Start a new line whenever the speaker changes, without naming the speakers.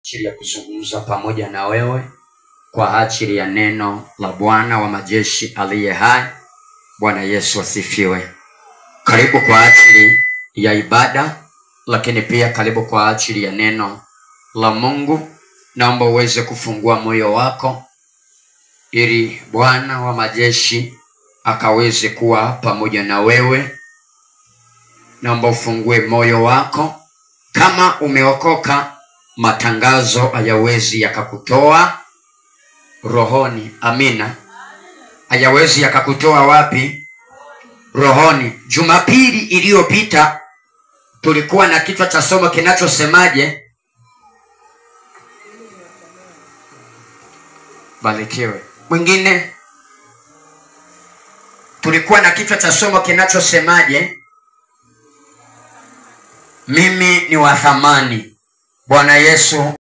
ajili ya kuzungumza pamoja na wewe kwa ajili ya neno la Bwana wa majeshi aliye hai. Bwana Yesu asifiwe. Karibu kwa ajili ya ibada, lakini pia karibu kwa ajili ya neno la Mungu. Naomba uweze kufungua moyo wako ili Bwana wa majeshi akaweze kuwa pamoja na wewe. Naomba ufungue moyo wako. Kama umeokoka, matangazo hayawezi yakakutoa rohoni. Amina. Hayawezi yakakutoa wapi? Rohoni. Jumapili iliyopita tulikuwa na kichwa cha somo kinachosemaje? Barikiwe. Mwingine tulikuwa na kichwa cha somo kinachosemaje? Mimi ni wa thamani. Bwana Yesu